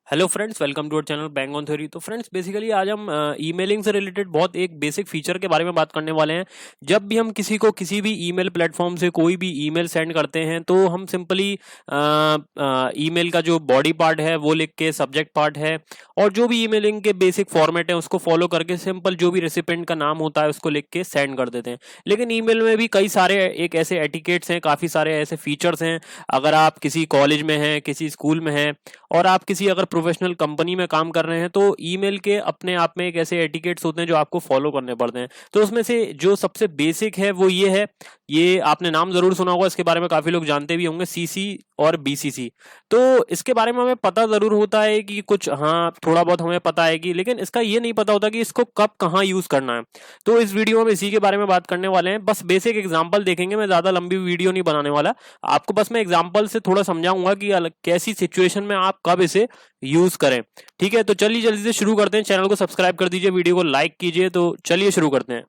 Hello friends, welcome to our channel Bang on Theory. तो friends, basically आज हम emailing से रिलेटेड बहुत एक बेसिक फीचर के बारे में बात करने वाले हैं। जब भी हम किसी को किसी भी ईमेल प्लेटफॉर्म से कोई भी ईमेल सेंड करते हैं तो हम सिंपली ईमेल का जो बॉडी पार्ट है वो लिख के, सब्जेक्ट पार्ट है और जो भी ईमेलिंग के बेसिक फॉर्मेट है उसको फॉलो करके सिंपल जो भी रेसिपिएंट का नाम होता है उसको लिख के सेंड कर देते हैं। लेकिन ईमेल में भी कई सारे एक ऐसे एटिकेट्स हैं, काफ़ी सारे ऐसे फीचर्स हैं। अगर आप किसी कॉलेज में हैं, किसी स्कूल में हैं और आप किसी अगर प्रोफेशनल कंपनी में काम कर रहे हैं तो ईमेल के अपने आप में एक ऐसे एटिकेट्स होते हैं जो आपको फॉलो करने पड़ते हैं। तो उसमें से जो सबसे बेसिक है वो ये है, ये आपने नाम जरूर सुना होगा, इसके बारे में काफी लोग जानते भी होंगे, सीसी और बीसीसी। तो इसके बारे में हमें पता जरूर होता है कि कुछ, हाँ थोड़ा बहुत हमें पता है कि, लेकिन इसका ये नहीं पता होता कि इसको कब कहाँ यूज करना है। तो इस वीडियो में इसी के बारे में बात करने वाले हैं। बस बेसिक एग्जांपल देखेंगे, मैं ज्यादा लंबी वीडियो नहीं बनाने वाला। आपको बस मैं एग्जांपल से थोड़ा समझाऊंगा कि कैसी सिचुएशन में आप कब इसे यूज करें। ठीक है, तो चलिए जल्दी से शुरू करते हैं। चैनल को सब्सक्राइब कर दीजिए, वीडियो को लाइक कीजिए। तो चलिए शुरू करते हैं।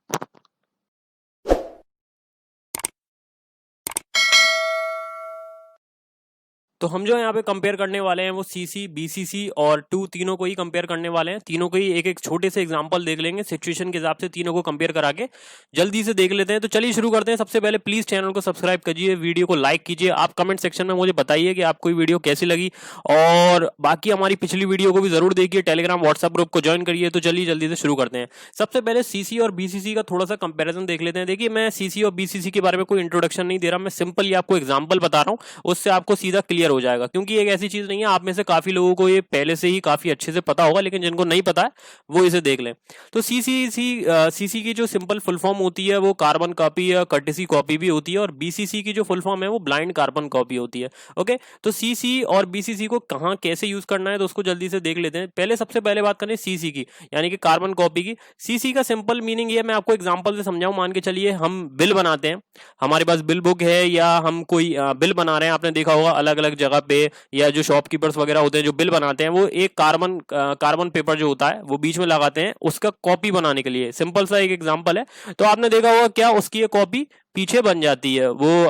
तो हम जो यहाँ पे कंपेयर करने वाले हैं वो सीसी, बीसीसी और टू, तीनों को ही कंपेयर करने वाले हैं। तीनों को ही एक एक छोटे से एग्जांपल देख लेंगे, सिचुएशन के हिसाब से तीनों को कंपेयर करा के जल्दी से देख लेते हैं। तो चलिए शुरू करते हैं। सबसे पहले प्लीज चैनल को सब्सक्राइब कीजिए, वीडियो को लाइक कीजिए। आप कमेंट सेक्शन में मुझे बताइए कि आपको ये वीडियो कैसी लगी और बाकी हमारी पिछली वीडियो को भी जरूर देखिए। टेलीग्राम व्हाट्सएप ग्रुप को ज्वाइन करिए। तो चलिए जल्दी से शुरू करते हैं। सबसे पहले सीसी और बीसीसी का थोड़ा सा कंपेरिजन देख लेते हैं। देखिए, मैं सीसी और बीसीसी के बारे में कोई इंट्रोडक्शन नहीं दे रहा, मैं सिंपली आपको एग्जाम्पल बता रहा हूँ, उससे आपको सीधा क्लियर हो जाएगा। क्योंकि एक ऐसी चीज नहीं है, आप में से काफी लोगों को ये पहले से ही काफी अच्छे से पता होगा, लेकिन जिनको नहीं पता है वो इसे देख लें। तो सीसी की जो सिंपल फुल फॉर्म होती है वो कार्बन कॉपी या कर्टेसी कॉपी भी होती है, और बीसीसी की जो फुल फॉर्म है वो ब्लाइंड कार्बन कॉपी होती है। ओके, तो सीसी और बीसीसी को कहां कैसे यूज करना है तो उसको जल्दी से देख लेते हैं। पहले सबसे पहले बात करें सीसी की, यानी कि कार्बन कॉपी की। सीसी का सिंपल मीनिंग ये मैं आपको एग्जांपल से समझाऊं। मान के चलिए हम बिल बनाते हैं, हमारे पास बिल बुक है या हम कोई बिल बना रहे हैं। आपने देखा होगा अलग अलग जगह पे, या जो शॉपकीपर्स वगैरह होते हैं जो बिल बनाते हैं, वो एक कार्बन पेपर जो होता है वो बीच में लगाते हैं उसका कॉपी बनाने के लिए। सिंपल सा एक एग्जांपल है। तो आपने देखा होगा क्या, उसकी एक कॉपी पीछे बन जाती है। वो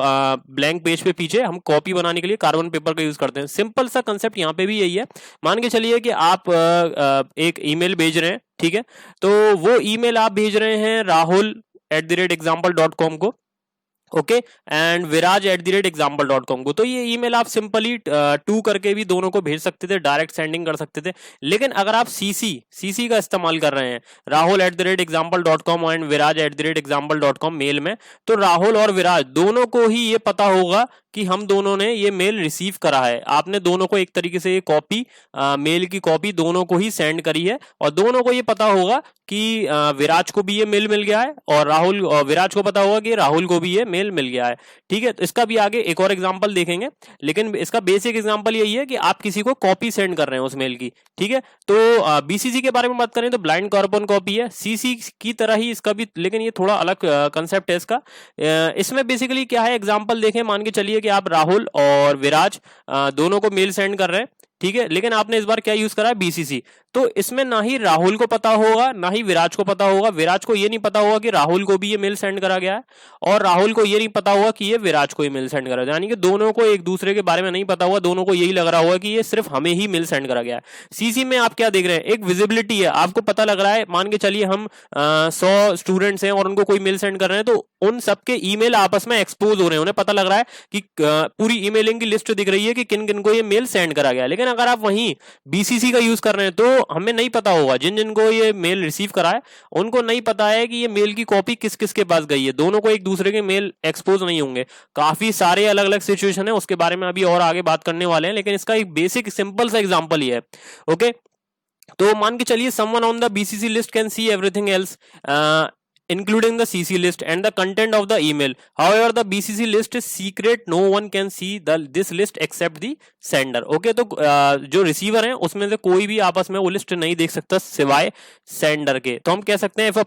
ब्लैंक पेज पे पीछे हम कॉपी बनाने के लिए कार्बन पेपर का यूज करते हैं। सिंपल सा कंसेप्ट यहाँ पे भी यही है। मान के चलिए कि आप एक ईमेल भेज रहे हैं, ठीक है। तो वो ईमेल आप भेज रहे हैं rahul@example.com को, ओके, एंड viraj@example.com को। तो ये ईमेल आप सिंपली टू करके भी दोनों को भेज सकते थे, डायरेक्ट सेंडिंग कर सकते थे। लेकिन अगर आप सीसी का इस्तेमाल कर रहे हैं, rahul@example.com एंड viraj@example.com मेल में, तो राहुल और विराज दोनों को ही ये पता होगा कि हम दोनों ने ये मेल रिसीव करा है। आपने दोनों को एक तरीके से ये कॉपी, मेल की कॉपी दोनों को ही सेंड करी है, और दोनों को ये पता होगा कि विराज को भी ये मेल मिल गया है, और विराज को पता होगा कि राहुल को भी ये मेल मिल गया है। ठीक है, तो इसका भी आगे एक और एग्जांपल देखेंगे, लेकिन इसका बेसिक एग्जांपल यही है कि आप किसी को कॉपी सेंड कर रहे हैं उस मेल की। ठीक है, तो बीसीसी के बारे में बात करें तो ब्लाइंड कार्बन कॉपी है, सीसी की तरह ही इसका भी, लेकिन ये थोड़ा अलग कंसेप्ट है इसका। इसमें बेसिकली क्या है, एग्जांपल देखें। मान के चलिए कि आप राहुल और विराज दोनों को मेल सेंड कर रहे हैं, ठीक है, लेकिन आपने इस बार क्या यूज करा है, बीसीसी। तो इसमें ना ही राहुल को पता होगा ना ही विराज को पता होगा। विराज को ये नहीं पता होगा कि राहुल को भी ये मेल सेंड करा गया है, और राहुल को ये नहीं पता होगा कि ये विराज को ही मेल सेंड करा गया। यानी कि दोनों को एक दूसरे के बारे में नहीं पता हुआ, दोनों को यही लग रहा होगा कि ये सिर्फ हमें ही मेल सेंड करा गया है। सीसी में आप क्या देख रहे हैं, एक विजिबिलिटी है, आपको पता लग रहा है। मान के चलिए हम 100 स्टूडेंट्स हैं और उनको कोई मेल सेंड कर रहे हैं, तो उन सबके ईमेल आपस में एक्सपोज हो रहे हैं, उन्हें पता लग रहा है कि पूरी ईमेलिंग की लिस्ट दिख रही है कि किन किन को ये मेल सेंड करा गया। लेकिन अगर आप वहीं बीसीसी का यूज कर रहे हैं तो हमें नहीं पता होगा, जिन जिनको ये मेल रिसीव करा है उनको नहीं पता है कि ये मेल की कॉपी किस किस के पास गई है। दोनों को एक दूसरे के मेल एक्सपोज नहीं होंगे। काफी सारे अलग अलग सिचुएशन है, उसके बारे में अभी और आगे बात करने वाले हैं, लेकिन इसका एक बेसिक सिंपल सा एग्जांपल ही है। ओके, तो मान के चलिए someone on the BCC list can see everything else including the CC list and the content of the email. However, the BCC list is secret. No one can see this list except the sender. Okay, तो जो receiver है उसमें से कोई भी आपस में वो लिस्ट नहीं देख सकता सिवाय सेंडर के। तो हम कह सकते हैं if a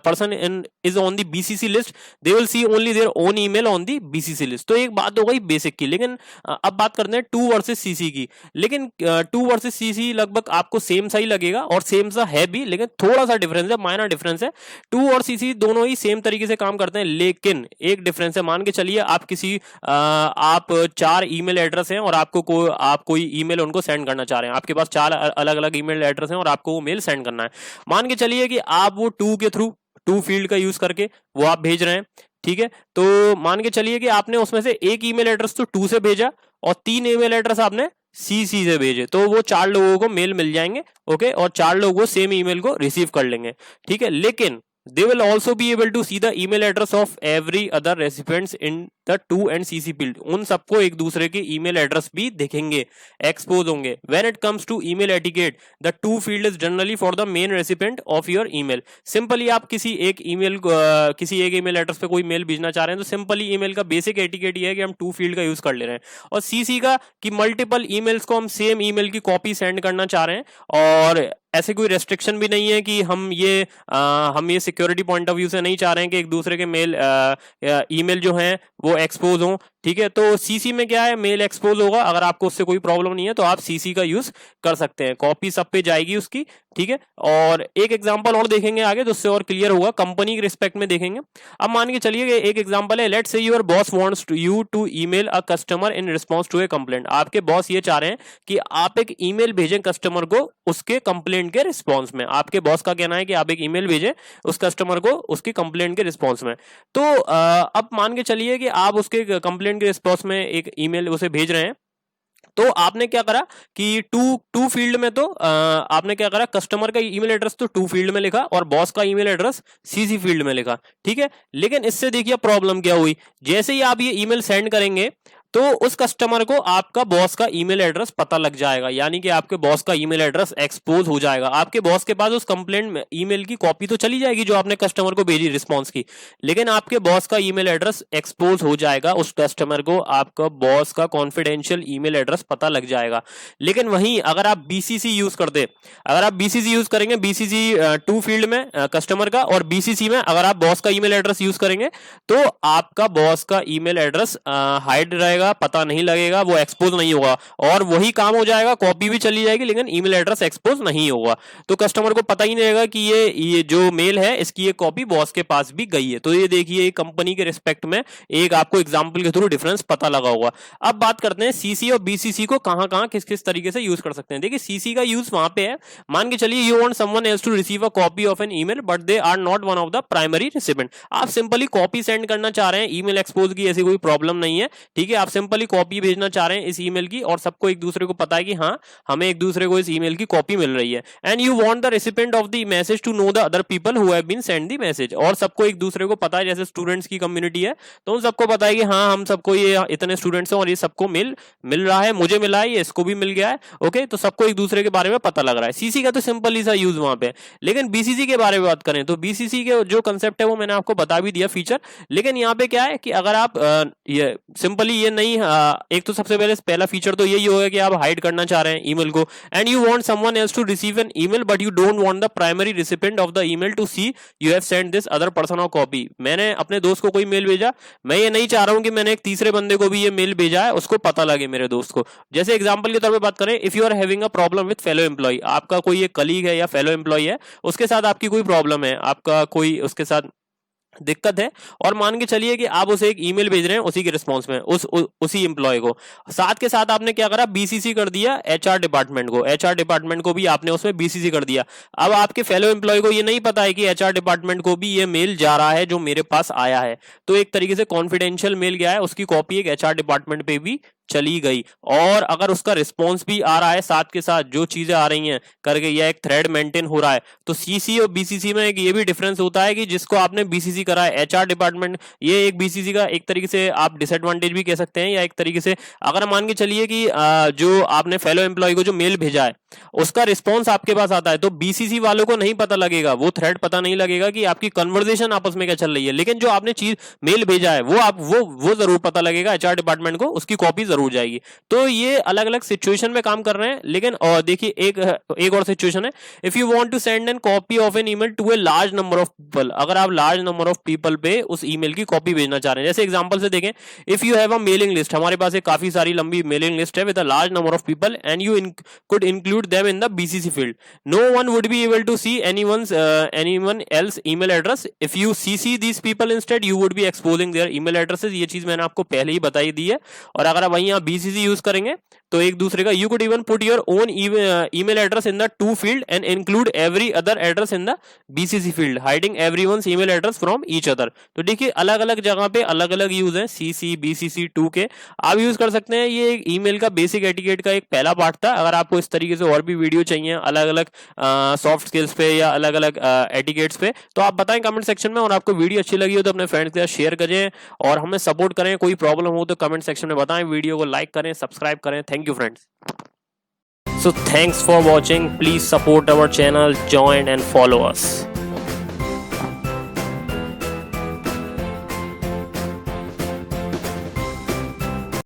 person is on the BCC list, they will see only their own email on the BCC list. तो एक बात हो गई बेसिक की। लेकिन अब बात करते हैं टू वर्सेस सीसी की। लेकिन टू वर्सेस सीसी लगभग आपको सेम सा ही लगेगा, और सेम सा है भी, लेकिन थोड़ा सा डिफरेंस है, माइनर डिफरेंस है। टू और सीसी दोनों ही सेम तरीके से काम करते हैं, लेकिन एक डिफरेंस है। मान के चलिए आप किसी आप 4 ईमेल एड्रेस हैं और आप कोई ईमेल उनको सेंड करना चाह रहे हैं। आपके पास 4 अलग अलग ईमेल एड्रेस हैं और आपको वो मेल सेंड करना है। मान के चलिए कि आप वो टू के थ्रू, टू फील्ड का यूज करके वो आप भेज रहे हैं, ठीक है। तो मान के चलिए कि आपने उसमें से एक ईमेल एड्रेस तो टू से भेजा और 3 ईमेल एड्रेस आपने सीसी से भेजे, तो वो 4 लोगों को मेल मिल जाएंगे, ओके, और 4 लोग वो सेम ईमेल को रिसीव कर लेंगे, ठीक है। लेकिन they will also be able to see the email address of every other recipients in the to and cc field। उन सबको एक दूसरे के ईमेल एड्रेस भी दिखेंगे, एक्सपोज होंगे। when it comes to email etiquette, the to field is generally for the main recipient of your email। Simply आप किसी एक ईमेल एड्रेस पे कोई मेल भेजना चाह रहे हैं तो सिंपली ईमेल का बेसिक एटिकेट ये है कि हम टू फील्ड का यूज कर ले रहे हैं, और सीसी का कि मल्टीपल ईमेल्स को हम सेम ईमेल की कॉपी सेंड करना चाह रहे हैं। और ऐसे कोई रेस्ट्रिक्शन भी नहीं है कि हम ये सिक्योरिटी पॉइंट ऑफ व्यू से नहीं चाह रहे हैं कि एक दूसरे के ईमेल जो हैं वो एक्सपोज हों, ठीक है। तो सीसी में क्या है, मेल एक्सपोज होगा, अगर आपको उससे कोई प्रॉब्लम नहीं है तो आप सीसी का यूज कर सकते हैं, कॉपी सब पे जाएगी उसकी, ठीक है। और एक एग्जांपल और देखेंगे आगे तो उससे और क्लियर होगा, कंपनी के रिस्पेक्ट में देखेंगे। अब मान के चलिए एक एग्जांपल है, let's say your boss wants you to email a customer in response to a complaint. आपके बॉस ये चाह रहे हैं कि आप एक ईमेल भेजें कस्टमर को उसके कंप्लेंट के रिस्पॉन्स में। आपके बॉस का कहना है कि आप एक ईमेल भेजें उस कस्टमर को उसकी कंप्लेंट के रिस्पॉन्स में। तो अब मान के चलिए कि आप उसके कंप्लेंट के रिस्पॉन्स में एक ईमेल उसे भेज रहे हैं, तो आपने क्या करा कि टू फील्ड में तो आपने क्या करा, कस्टमर का ईमेल एड्रेस तो टू फील्ड में लिखा और बॉस का ईमेल एड्रेस सीसी फील्ड में लिखा, ठीक है। लेकिन इससे देखिए प्रॉब्लम क्या हुई, जैसे ही आप ये ईमेल सेंड करेंगे तो उस कस्टमर को आपका बॉस का ईमेल एड्रेस पता लग जाएगा, यानी कि आपके बॉस का ईमेल एड्रेस एक्सपोज हो जाएगा। आपके बॉस के पास उस कंप्लेंट में ईमेल की कॉपी तो चली जाएगी जो आपने कस्टमर को भेजी रिस्पांस की, लेकिन आपके बॉस का ईमेल एड्रेस एक्सपोज हो जाएगा। उस कस्टमर को आपका बॉस का कॉन्फिडेंशियल ईमेल एड्रेस पता लग जाएगा। लेकिन वहीं अगर आप बीसीसी यूज करते, अगर आप बीसीसी यूज करेंगे, बीसीसी टू फील्ड में कस्टमर का, और बीसीसी में अगर आप बॉस का ईमेल एड्रेस यूज करेंगे तो आपका बॉस का ईमेल एड्रेस हाइड रहेगा, पता नहीं लगेगा, वो एक्सपोज नहीं होगा, और वही काम हो जाएगा, कॉपी भी चली जाएगी लेकिन ईमेल एड्रेस एक्सपोज नहीं होगा। तो कस्टमर को पता ही नहीं रहेगा कि ये जो मेल है इसकी एक कॉपी बॉस के पास भी गई है। तो ये देखिए कंपनी के रिस्पेक्ट में एक आपको एग्जांपल के थ्रू डिफरेंस पता लगा होगा। अब बात करते हैं सीसी और बीसीसी को कहां किस किस तरीके से यूज कर सकते हैं। देखिए सीसी का यूज वहां पे है, मान के चलिए you want someone else to receive a copy of an email but they are not one of the primary recipient. आप सिंपली कॉपी सेंड करना चाह रहे हैं, ईमेल एक्सपोज की ऐसी कोई प्रॉब्लम नहीं है, ठीक है। आप सिंपली कॉपी भेजना चाह रहे हैं इस ईमेल की और सबको एक दूसरे को पता है कि हाँ हमें एक दूसरे को इस ईमेल की कॉपी मिल रही है। And you want the recipient of the message to know the other people who have been send the message. और सबको एक दूसरे को पता है, जैसे स्टूडेंट्स की कम्युनिटी है तो उन सबको पता है कि हाँ हम सबको ये इतने स्टूडेंट्स हैं और ये सबको मिल रहा है, मुझे मिला है, ये इसको भी मिल गया है, ओके। तो सबको एक दूसरे के बारे में पता लग रहा है। सीसी का तो सिंपल ही सा यूज वहां पे। लेकिन बीसीसी के बारे में बात करें तो बीसीसी के जो कंसेप्ट है वो मैंने आपको बता भी दिया फीचर। लेकिन यहाँ पे क्या है कि अगर आप ये सिंपली ये नहीं, एक तो सबसे पहला फीचर तो यही होगा कि आप हाइड करना चाह रहे हैं ईमेल को, and you want someone else to receive an email but you don't want the primary recipient of the email to see you have sent this other person of copy. मैंने अपने दोस्त को कोई मेल भेजा, मैं ये नहीं चाह रहा हूं कि मैंने एक तीसरे बंदे को भी ये मेल भेजा है उसको पता लगे मेरे दोस्त को। जैसे एग्जांपल के तौर पे बात करें, if you are having a problem with fellow employee, आपका कोई एक कलीग है या फेलो एम्प्लॉय है, उसके साथ आपकी कोई प्रॉब्लम है, आपका कोई उसके साथ दिक्कत है, और मान के चलिए कि आप उसे एक ईमेल भेज रहे हैं उसी के रिस्पांस में उसी एम्प्लॉय को, साथ के साथ आपने क्या करा, बीसीसी कर दिया एचआर डिपार्टमेंट को, एचआर डिपार्टमेंट को भी आपने उसमें बीसीसी कर दिया। अब आपके फेलो एम्प्लॉय को ये नहीं पता है कि एचआर डिपार्टमेंट को भी ये मेल जा रहा है जो मेरे पास आया है, तो एक तरीके से कॉन्फिडेंशियल मेल गया है, उसकी कॉपी एक एचआर डिपार्टमेंट पे भी चली गई। और अगर उसका रिस्पॉन्स भी आ रहा है साथ के साथ जो चीजें आ रही हैं करके, या एक थ्रेड मेंटेन हो रहा है, तो सीसी और बीसीसी में एक ये भी डिफरेंस होता है कि जिसको आपने बीसीसी करा है एचआर डिपार्टमेंट, ये एक बीसीसी का एक तरीके से आप डिसएडवांटेज भी कह सकते हैं, या एक तरीके से अगर मान के चलिए कि जो आपने फेलो एम्प्लॉय को जो मेल भेजा है उसका रिस्पॉन्स आपके पास आता है, तो बीसीसी वालों को नहीं पता लगेगा, वो थ्रेड पता नहीं लगेगा कि आपकी कन्वर्सेशन आपस में क्या चल रही है, लेकिन जो आपने चीज मेल भेजा है वो जरूर पता लगेगा एचआर डिपार्टमेंट को, उसकी कॉपी जरूर जाएगी। तो ये अलग अलग सिचुएशन में काम कर रहे हैं। लेकिन और देखिए एक और सिचुएशन है, if you want to send an copy of an email to a large number of people, अगर आप लार्ज नंबर ऑफ पीपल पे उस ईमेल की कॉपी भेजना चाह रहे हैं, जैसे एग्जांपल से देखें, if you have a mailing list, हमारे पास एक काफी सारी लंबी मेलिंग लिस्ट है with a large number of people and you could include include them in the BCC field. No one would be able to see anyone else email address. If you CC these people instead, you would be exposing their email addresses. ये चीज मैंने आपको पहले ही बताई दी है। और अगर आप वहीं यहाँ BCC यूज करेंगे तो एक दूसरे का, you could even put your own email address in the to field and include every other address in the BCC field, hiding everyone's email address from each other. तो देखिए अलग अलग जगह पे अलग अलग यूज है CC, BCC, to के आप यूज कर सकते हैं। ये ईमेल का बेसिक एटिकेट का एक पहला पार्ट था। अगर आपको इस तरीके से और भी वीडियो चाहिए अलग अलग सॉफ्ट स्किल्स पे या अलग अलग एटिकेट्स पे, तो आप बताएं कमेंट सेक्शन में। और आपको वीडियो अच्छी लगी हो तो अपने फ्रेंड्स के साथ शेयर करें और हमें सपोर्ट करें। कोई प्रॉब्लम हो तो कमेंट सेक्शन में बताएं। वीडियो को लाइक करें, सब्सक्राइब करें। Thank you friends. So thanks for watching. Please support our channel, join and follow us.